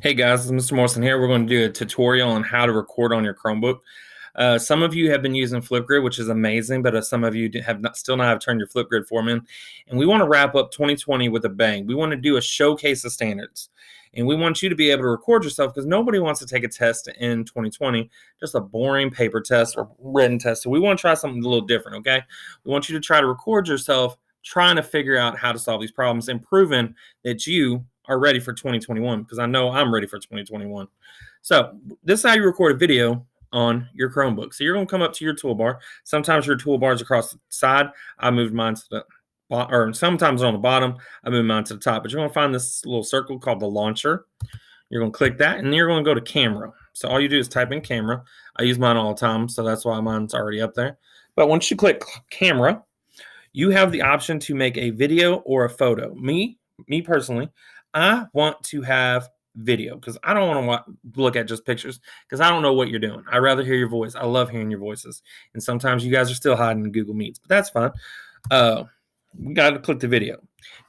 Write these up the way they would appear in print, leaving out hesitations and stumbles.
Hey guys, it's Mr. Morrison here. We're going to do a tutorial on how to record on your Chromebook. Some of you have been using Flipgrid, which is amazing, but some of you have still not have turned your Flipgrid form in. And we want to wrap up 2020 with a bang. We want to do a showcase of standards. And we want you to be able to record yourself because nobody wants to take a test in 2020, just a boring paper test or written test. So we want to try something a little different, okay? We want you to try to record yourself trying to figure out how to solve these problems and proving that you are ready for 2021 because I know I'm ready for 2021. So this is how you record a video on your Chromebook. So you're going to come up to your toolbar. Sometimes your toolbar is across the side. I moved mine to the or sometimes on the bottom. I moved mine to the top. But you're going to find this little circle called the launcher. You're going to click that, and then you're going to go to camera. So all you do is type in camera. I use mine all the time, so that's why mine's already up there. But once you click camera, you have the option to make a video or a photo. Me personally, I want to have video because I don't want to look at just pictures because I don't know what you're doing. I'd rather hear your voice. I love hearing your voices. And sometimes you guys are still hiding in Google Meets, but that's fine. We got to click the video.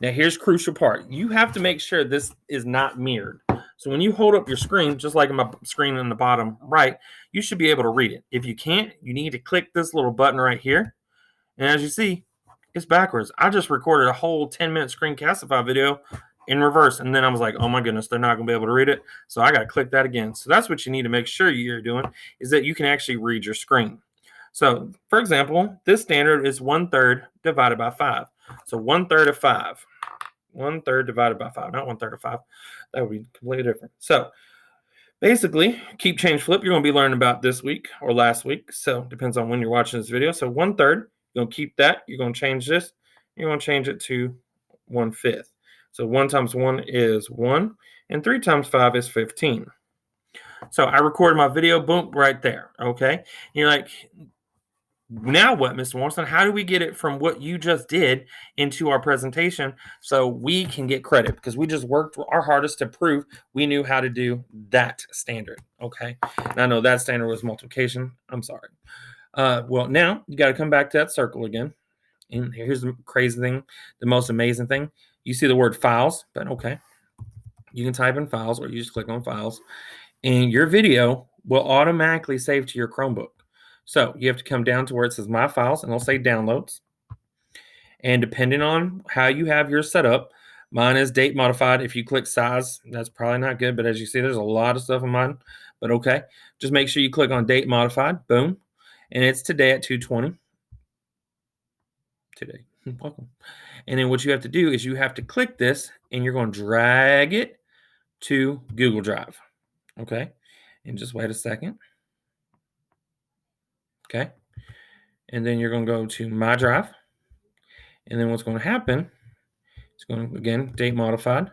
Now, here's crucial part. You have to make sure this is not mirrored. So when you hold up your screen, just like my screen in the bottom right, you should be able to read it. If you can't, you need to click this little button right here. And as you see, it's backwards. I just recorded a whole 10-minute Screencastify video in reverse. And then I was like, oh my goodness, they're not going to be able to read it. So I got to click that again. So that's what you need to make sure you're doing is that you can actually read your screen. So for example, this standard is 1/3 divided by 5. So 1/3 of 5. 1/3 divided by 5, not 1/3 of 5. That would be completely different. So basically, keep, change, flip. You're going to be learning about this week or last week. So it depends on when you're watching this video. So 1/3, you're going to keep that. You're going to change this. You're going to change it to 1/5. So 1 times 1 is 1, and 3 times 5 is 15. So I recorded my video, boom, right there, okay? And you're like, now what, Mr. Morrison? How do we get it from what you just did into our presentation so we can get credit? Because we just worked our hardest to prove we knew how to do that standard, okay? And I know that standard was multiplication. I'm sorry. Well, now you got to come back to that circle again. And here's the crazy thing, the most amazing thing. You see the word files, but okay. You can type in files or you just click on files. And your video will automatically save to your Chromebook. So you have to come down to where it says My Files, and it'll say Downloads. And depending on how you have yours set up, mine is date modified. If you click size, that's probably not good. But as you see, there's a lot of stuff in mine. But okay, just make sure you click on date modified. Boom. And it's today at 2:20. Today. Welcome. And then what you have to do is you have to click this, and you're going to drag it to Google Drive. Okay. And just wait a second. Okay. And then you're going to go to My Drive. And then what's going to happen, it's going to, again, date modified.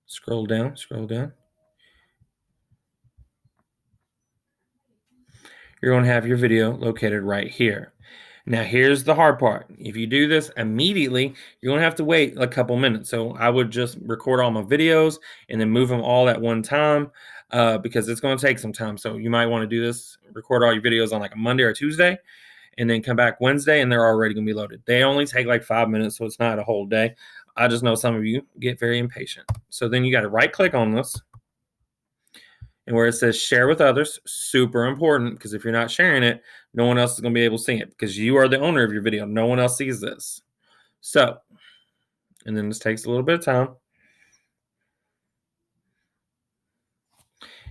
Scroll down, scroll down. You're going to have your video located right here. Now, here's the hard part. If you do this immediately, you're going to have to wait a couple minutes. So I would just record all my videos and then move them all at one time because it's going to take some time. So you might want to do this, record all your videos on like a Monday or Tuesday, and then come back Wednesday, and they're already going to be loaded. They only take like 5 minutes, so it's not a whole day. I just know some of you get very impatient. So then you got to right-click on this. And where it says share with others, super important, because if you're not sharing it, no one else is going to be able to see it because you are the owner of your video. No one else sees this. So, and then this takes a little bit of time.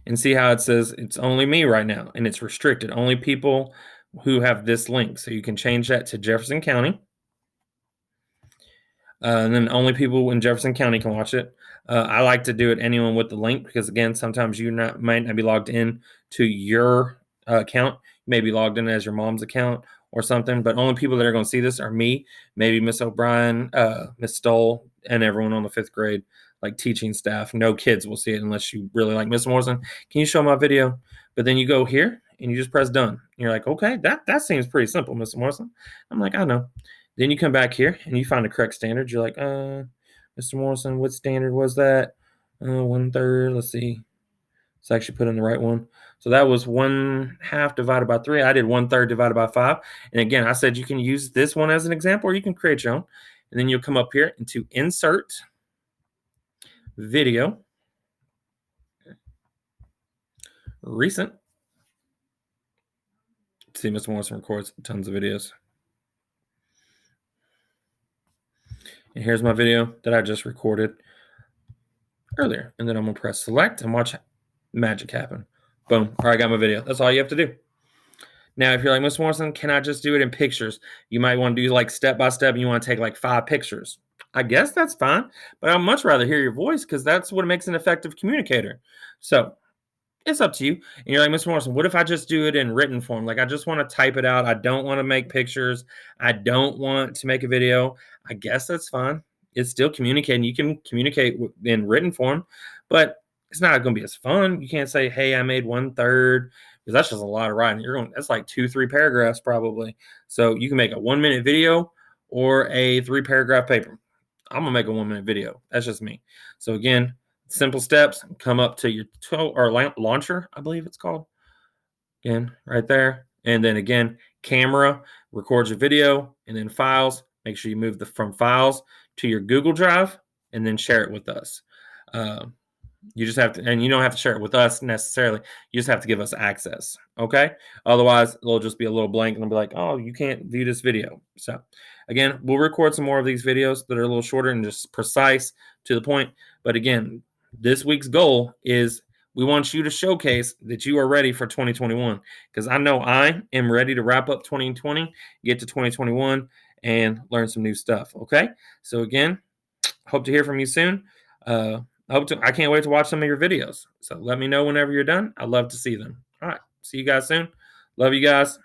And see how it says it's only me right now, and it's restricted. Only people who have this link. So you can change that to Jefferson County. And then only people in Jefferson County can watch it. I like to do it anyone with the link because, again, sometimes you might not be logged in to your account. You may be logged in as your mom's account or something, but only people that are going to see this are me, maybe Miss O'Brien, Miss Stoll, and everyone on the 5th grade, like teaching staff. No kids will see it unless you really like Miss Morrison. Can you show my video? But then you go here and you just press done. And you're like, okay, that seems pretty simple, Miss Morrison. I'm like, I know. Then you come back here and you find the correct standard. You're like, Mr. Morrison, what standard was that? 1/3. Let's see. Let's actually put in the right one. So that was 1/2 divided by 3. I did 1/3 divided by 5. And again, I said you can use this one as an example, or you can create your own. And then you'll come up here into Insert Video. recent. See, Mr. Morrison records tons of videos. And here's my video that I just recorded earlier. And then I'm going to press select and watch magic happen. Boom. All right, I got my video. That's all you have to do. Now, if you're like, Mr. Morrison, can I just do it in pictures? You might want to do like step by step and you want to take like 5 pictures. I guess that's fine, but I'd much rather hear your voice because that's what makes an effective communicator. So it's up to you. And you're like, Mr. Morrison, what if I just do it in written form? Like, I just want to type it out. I don't want to make pictures. I don't want to make a video. I guess that's fine. It's still communicating. You can communicate in written form, but it's not going to be as fun. You can't say, hey, I made 1/3, because that's just a lot of writing. That's like 2-3 paragraphs probably. So you can make a 1-minute video or a 3-paragraph paper. I'm going to make a 1-minute video. That's just me. So again, simple steps. Come up to your launcher, I believe it's called. Again, right there. And then again, camera, record your video, and then files. Make sure you move from files to your Google Drive, and then share it with us. You just have to, and you don't have to share it with us necessarily. You just have to give us access. Okay. Otherwise, it'll just be a little blank and it'll be like, oh, you can't view this video. So again, we'll record some more of these videos that are a little shorter and just precise to the point. But again, this week's goal is we want you to showcase that you are ready for 2021, because I know I am ready to wrap up 2020, get to 2021, and learn some new stuff. Okay. So again, hope to hear from you soon. I can't wait to watch some of your videos. So let me know whenever you're done. I'd love to see them. All right. See you guys soon. Love you guys.